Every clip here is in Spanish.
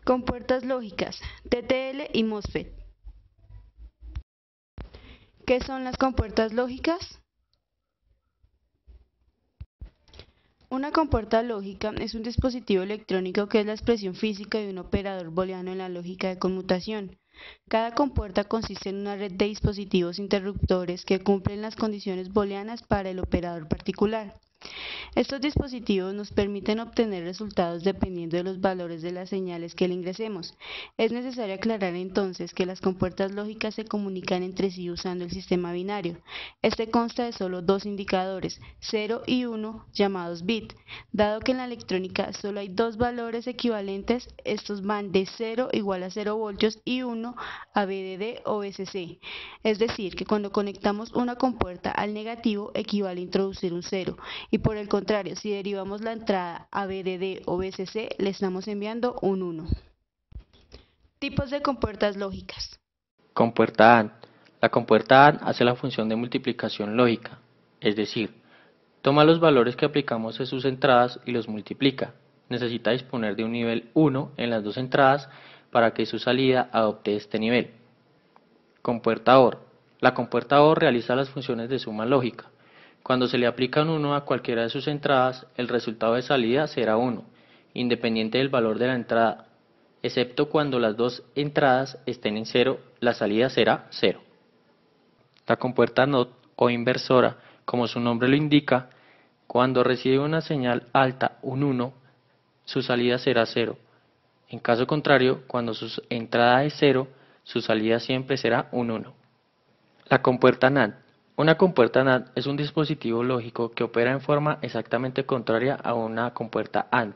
Compuertas lógicas, TTL y MOSFET. ¿Qué son las compuertas lógicas? Una compuerta lógica es un dispositivo electrónico que es la expresión física de un operador booleano en la lógica de conmutación. Cada compuerta consiste en una red de dispositivos interruptores que cumplen las condiciones booleanas para el operador particular. Estos dispositivos nos permiten obtener resultados dependiendo de los valores de las señales que le ingresemos. Es necesario aclarar entonces que las compuertas lógicas se comunican entre sí usando el sistema binario. Este consta de solo dos indicadores, 0 y 1, llamados bit. Dado que en la electrónica solo hay dos valores equivalentes, estos van de 0 igual a 0 voltios y 1 a VDD o VCC. Es decir, que cuando conectamos una compuerta al negativo equivale a introducir un 0. Y por el contrario, si derivamos la entrada a VDD o VCC, le estamos enviando un 1. Tipos de compuertas lógicas. Compuerta AND. La compuerta AND hace la función de multiplicación lógica, es decir, toma los valores que aplicamos en sus entradas y los multiplica. Necesita disponer de un nivel 1 en las dos entradas para que su salida adopte este nivel. Compuerta OR. La compuerta OR realiza las funciones de suma lógica. Cuando se le aplica un 1 a cualquiera de sus entradas, el resultado de salida será 1, independiente del valor de la entrada, excepto cuando las dos entradas estén en 0, la salida será 0. La compuerta NOT o inversora, como su nombre lo indica, cuando recibe una señal alta, un 1, su salida será 0. En caso contrario, cuando su entrada es 0, su salida siempre será un 1. La compuerta NAND. Una compuerta NAND es un dispositivo lógico que opera en forma exactamente contraria a una compuerta AND,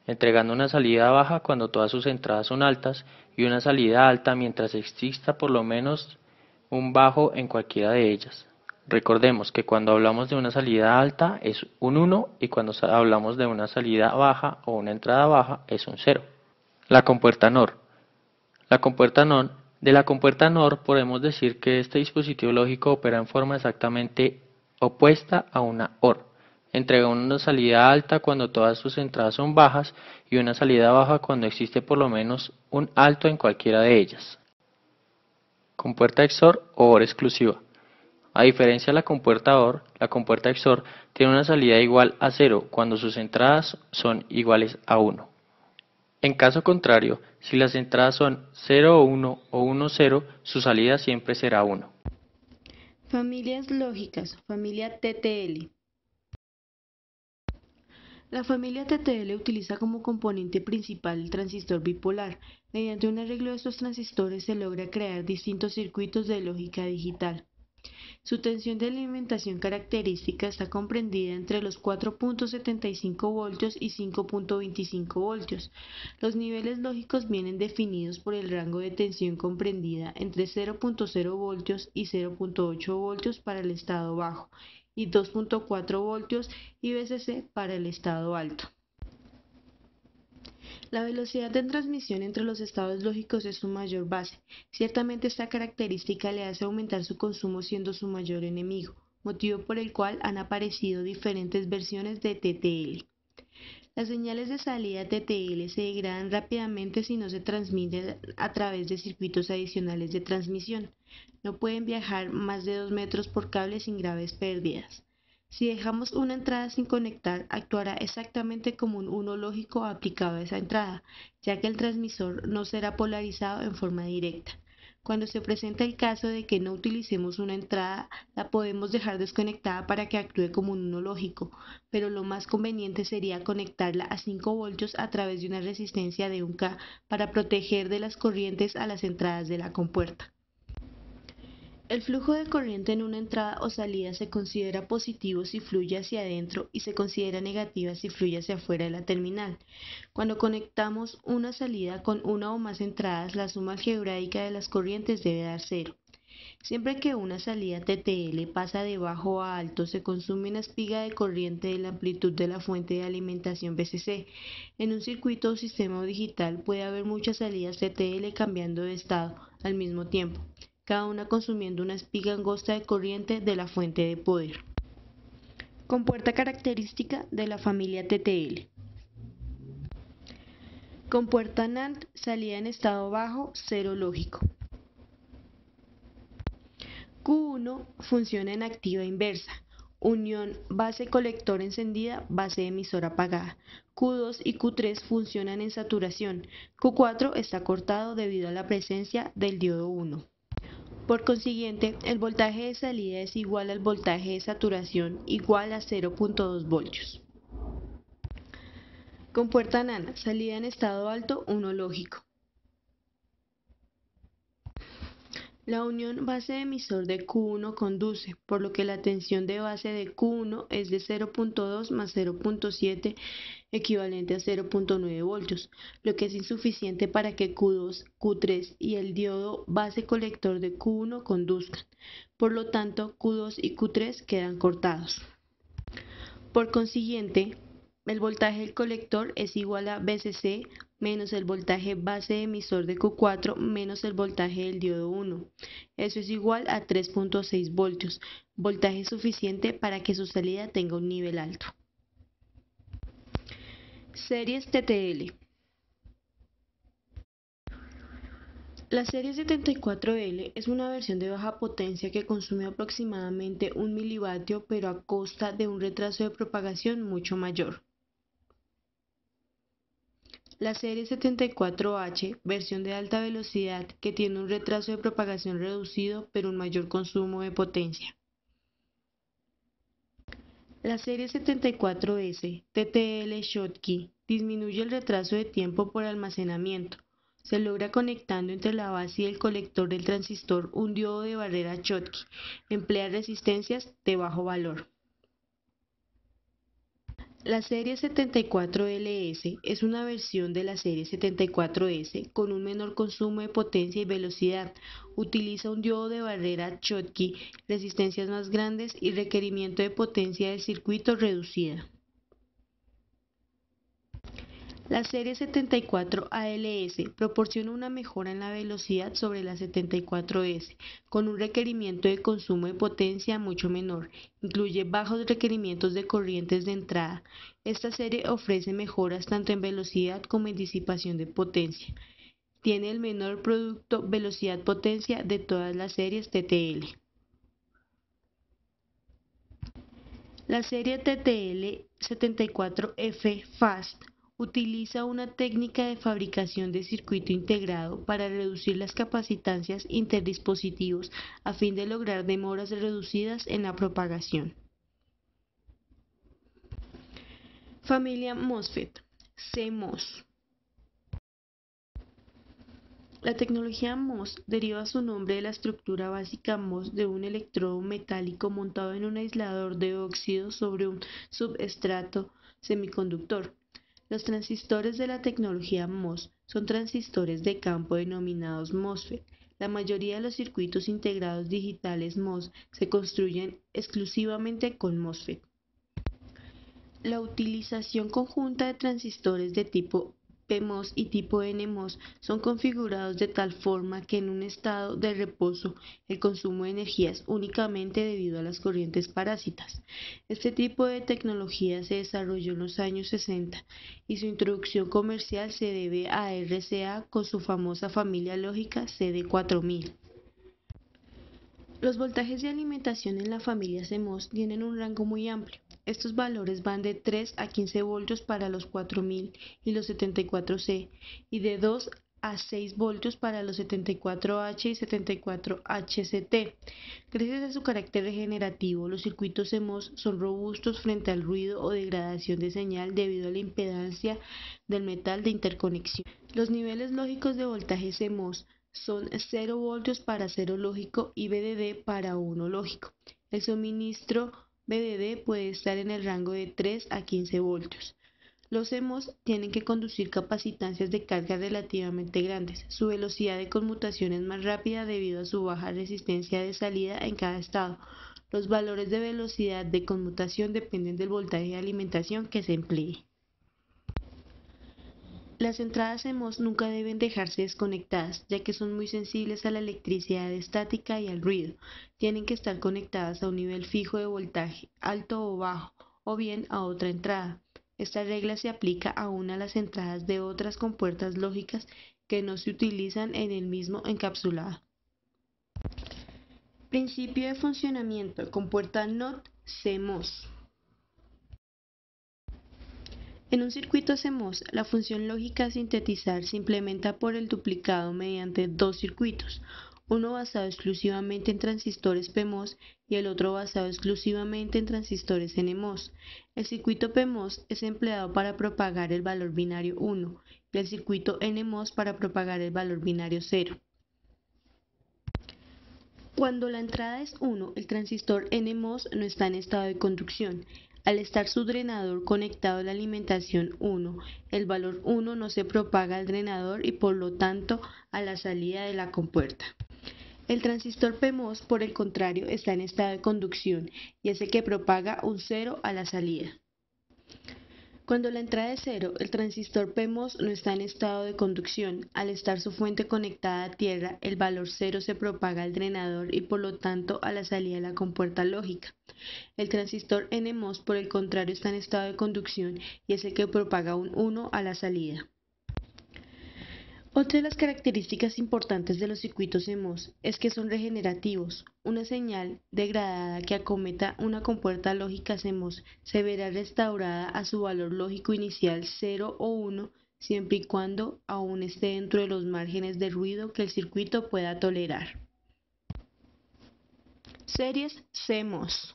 entregando una salida baja cuando todas sus entradas son altas y una salida alta mientras exista por lo menos un bajo en cualquiera de ellas. Recordemos que cuando hablamos de una salida alta es un 1 y cuando hablamos de una salida baja o una entrada baja es un 0. La compuerta NOR. De la compuerta NOR podemos decir que este dispositivo lógico opera en forma exactamente opuesta a una OR. Entrega una salida alta cuando todas sus entradas son bajas y una salida baja cuando existe por lo menos un alto en cualquiera de ellas. Compuerta XOR o OR exclusiva. A diferencia de la compuerta XOR tiene una salida igual a 0 cuando sus entradas son iguales a 1. En caso contrario, si las entradas son 0, 1 o 1, 0, su salida siempre será 1. Familias lógicas, familia TTL. La familia TTL utiliza como componente principal el transistor bipolar. Mediante un arreglo de estos transistores se logra crear distintos circuitos de lógica digital. Su tensión de alimentación característica está comprendida entre los 4.75 voltios y 5.25 voltios. Los niveles lógicos vienen definidos por el rango de tensión comprendida entre 0.0 voltios y 0.8 voltios para el estado bajo y 2.4 voltios y VCC para el estado alto. La velocidad de transmisión entre los estados lógicos es su mayor base. Ciertamente esta característica le hace aumentar su consumo siendo su mayor enemigo, motivo por el cual han aparecido diferentes versiones de TTL. Las señales de salida TTL se degradan rápidamente si no se transmiten a través de circuitos adicionales de transmisión. No pueden viajar más de 2 metros por cable sin graves pérdidas. Si dejamos una entrada sin conectar, actuará exactamente como un 1 lógico aplicado a esa entrada, ya que el transmisor no será polarizado en forma directa. Cuando se presenta el caso de que no utilicemos una entrada, la podemos dejar desconectada para que actúe como un 1 lógico, pero lo más conveniente sería conectarla a 5 voltios a través de una resistencia de 1K para proteger de las corrientes a las entradas de la compuerta. El flujo de corriente en una entrada o salida se considera positivo si fluye hacia adentro y se considera negativa si fluye hacia afuera de la terminal. Cuando conectamos una salida con una o más entradas, la suma algebraica de las corrientes debe dar 0. Siempre que una salida TTL pasa de bajo a alto, se consume una espiga de corriente de la amplitud de la fuente de alimentación VCC. En un circuito o sistema digital puede haber muchas salidas TTL cambiando de estado al mismo tiempo, cada una consumiendo una espiga angosta de corriente de la fuente de poder. Compuerta característica de la familia TTL. Compuerta NAND, salida en estado bajo, cero lógico. Q1 funciona en activa inversa. Unión base colector encendida, base emisor apagada. Q2 y Q3 funcionan en saturación. Q4 está cortado debido a la presencia del diodo 1. Por consiguiente, el voltaje de salida es igual al voltaje de saturación, igual a 0.2 voltios. Compuerta NAND, salida en estado alto, 1 lógico. La unión base-emisor de Q1 conduce, por lo que la tensión de base de Q1 es de 0.2 más 0.7, equivalente a 0.9 voltios, lo que es insuficiente para que Q2, Q3 y el diodo base colector de Q1 conduzcan. Por lo tanto, Q2 y Q3 quedan cortados. Por consiguiente, el voltaje del colector es igual a VCC menos el voltaje base emisor de Q4 menos el voltaje del diodo 1. Eso es igual a 3.6 voltios, voltaje suficiente para que su salida tenga un nivel alto. Series TTL. La serie 74L es una versión de baja potencia que consume aproximadamente 1 milivatio, pero a costa de un retraso de propagación mucho mayor. La serie 74H, versión de alta velocidad que tiene un retraso de propagación reducido pero un mayor consumo de potencia. La serie 74S, TTL Schottky, disminuye el retraso de tiempo por almacenamiento. Se logra conectando entre la base y el colector del transistor un diodo de barrera Schottky. Emplea resistencias de bajo valor. La serie 74LS es una versión de la serie 74S con un menor consumo de potencia y velocidad. Utiliza un diodo de barrera Schottky, resistencias más grandes y requerimiento de potencia del circuito reducida. La serie 74ALS proporciona una mejora en la velocidad sobre la 74S, con un requerimiento de consumo de potencia mucho menor. Incluye bajos requerimientos de corrientes de entrada. Esta serie ofrece mejoras tanto en velocidad como en disipación de potencia. Tiene el menor producto velocidad-potencia de todas las series TTL. La serie TTL 74F Fast utiliza una técnica de fabricación de circuito integrado para reducir las capacitancias interdispositivos a fin de lograr demoras reducidas en la propagación. Familia MOSFET, CMOS. La tecnología MOS deriva su nombre de la estructura básica MOS de un electrodo metálico montado en un aislador de óxido sobre un subestrato semiconductor. Los transistores de la tecnología MOS son transistores de campo denominados MOSFET. La mayoría de los circuitos integrados digitales MOS se construyen exclusivamente con MOSFET. La utilización conjunta de transistores de tipo PMOS y tipo NMOS son configurados de tal forma que en un estado de reposo el consumo de energía es únicamente debido a las corrientes parásitas. Este tipo de tecnología se desarrolló en los años 60 y su introducción comercial se debe a RCA con su famosa familia lógica CD4000. Los voltajes de alimentación en la familia CMOS tienen un rango muy amplio. Estos valores van de 3 a 15 voltios para los 4000 y los 74C y de 2 a 6 voltios para los 74H y 74HCT. Gracias a su carácter regenerativo, los circuitos CMOS son robustos frente al ruido o degradación de señal debido a la impedancia del metal de interconexión. Los niveles lógicos de voltaje CMOS son 0 voltios para 0 lógico y VDD para 1 lógico. El suministro VDD puede estar en el rango de 3 a 15 voltios. Los CMOS tienen que conducir capacitancias de carga relativamente grandes. Su velocidad de conmutación es más rápida debido a su baja resistencia de salida en cada estado. Los valores de velocidad de conmutación dependen del voltaje de alimentación que se emplee. Las entradas CMOS nunca deben dejarse desconectadas, ya que son muy sensibles a la electricidad estática y al ruido. Tienen que estar conectadas a un nivel fijo de voltaje, alto o bajo, o bien a otra entrada. Esta regla se aplica aún a las entradas de otras compuertas lógicas que no se utilizan en el mismo encapsulado. Principio de funcionamiento: compuerta NOT CMOS. En un circuito CMOS, la función lógica a sintetizar se implementa por el duplicado mediante dos circuitos, uno basado exclusivamente en transistores PMOS y el otro basado exclusivamente en transistores NMOS. El circuito PMOS es empleado para propagar el valor binario 1 y el circuito NMOS para propagar el valor binario 0. Cuando la entrada es 1, el transistor NMOS no está en estado de conducción. Al estar su drenador conectado a la alimentación 1, el valor 1 no se propaga al drenador y por lo tanto a la salida de la compuerta. El transistor PMOS, por el contrario, está en estado de conducción y es el que propaga un 0 a la salida. Cuando la entrada es 0, el transistor PMOS no está en estado de conducción. Al estar su fuente conectada a tierra, el valor 0 se propaga al drenador y por lo tanto a la salida de la compuerta lógica. El transistor NMOS, por el contrario, está en estado de conducción y es el que propaga un 1 a la salida. Otra de las características importantes de los circuitos CMOS es que son regenerativos. Una señal degradada que acometa una compuerta lógica CMOS se verá restaurada a su valor lógico inicial 0 o 1 siempre y cuando aún esté dentro de los márgenes de ruido que el circuito pueda tolerar. Series CMOS.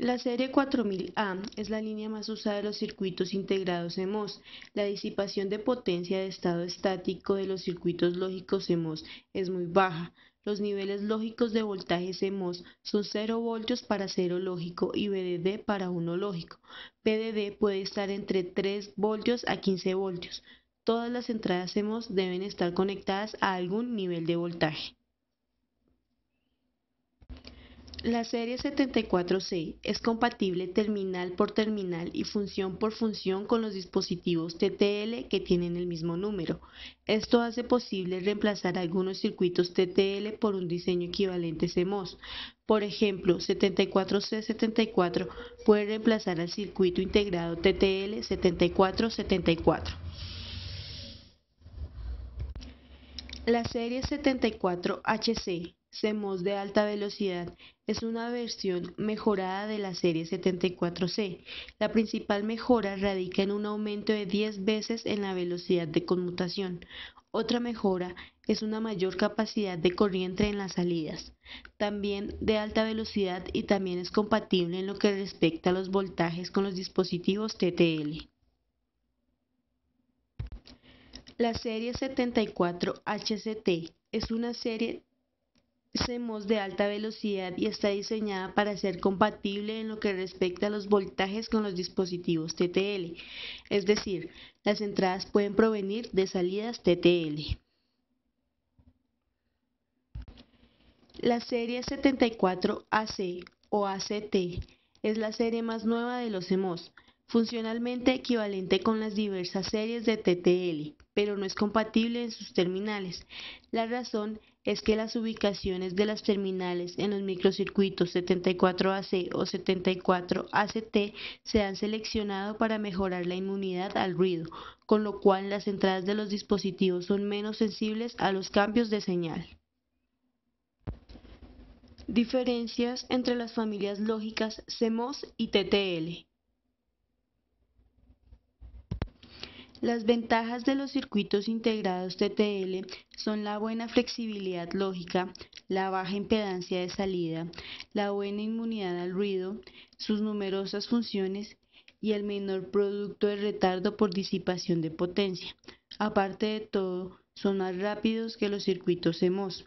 La serie 4000A es la línea más usada de los circuitos integrados CMOS. La disipación de potencia de estado estático de los circuitos lógicos CMOS es muy baja. Los niveles lógicos de voltaje CMOS son 0 voltios para 0 lógico y VDD para 1 lógico. VDD puede estar entre 3 voltios a 15 voltios. Todas las entradas CMOS deben estar conectadas a algún nivel de voltaje. La serie 74C es compatible terminal por terminal y función por función con los dispositivos TTL que tienen el mismo número. Esto hace posible reemplazar algunos circuitos TTL por un diseño equivalente CMOS. Por ejemplo, 74C74 puede reemplazar al circuito integrado TTL 7474. La serie 74HC CMOS de alta velocidad es una versión mejorada de la serie 74C. La principal mejora radica en un aumento de 10 veces en la velocidad de conmutación. Otra mejora es una mayor capacidad de corriente en las salidas, también de alta velocidad y también es compatible en lo que respecta a los voltajes con los dispositivos TTL. La serie 74HCT es una serie CMOS de alta velocidad y está diseñada para ser compatible en lo que respecta a los voltajes con los dispositivos TTL, es decir, las entradas pueden provenir de salidas TTL. La serie 74AC o ACT es la serie más nueva de los CMOS, funcionalmente equivalente con las diversas series de TTL, pero no es compatible en sus terminales. La razón es que las ubicaciones de las terminales en los microcircuitos 74AC o 74ACT se han seleccionado para mejorar la inmunidad al ruido, con lo cual las entradas de los dispositivos son menos sensibles a los cambios de señal. Diferencias entre las familias lógicas CMOS y TTL. Las ventajas de los circuitos integrados TTL son la buena flexibilidad lógica, la baja impedancia de salida, la buena inmunidad al ruido, sus numerosas funciones y el menor producto de retardo por disipación de potencia. Aparte de todo, son más rápidos que los circuitos CMOS.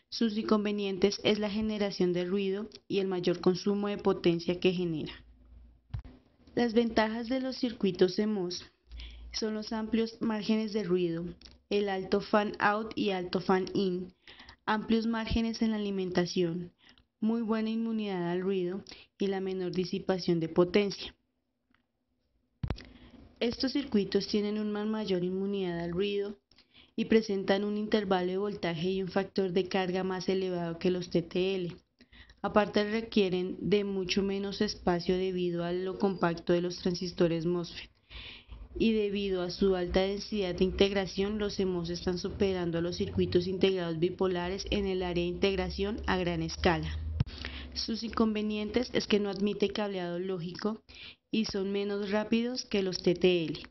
Sus inconvenientes es la generación de ruido y el mayor consumo de potencia que genera. Las ventajas de los circuitos CMOS son los amplios márgenes de ruido, el alto fan out y alto fan in, amplios márgenes en la alimentación, muy buena inmunidad al ruido y la menor disipación de potencia. Estos circuitos tienen una mayor inmunidad al ruido y presentan un intervalo de voltaje y un factor de carga más elevado que los TTL. Aparte requieren de mucho menos espacio debido a lo compacto de los transistores MOSFET. Y debido a su alta densidad de integración, los CMOS están superando a los circuitos integrados bipolares en el área de integración a gran escala. Sus inconvenientes es que no admite cableado lógico y son menos rápidos que los TTL.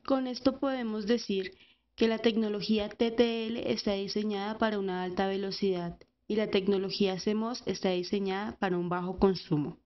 Con esto podemos decir que la tecnología TTL está diseñada para una alta velocidad y la tecnología CMOS está diseñada para un bajo consumo.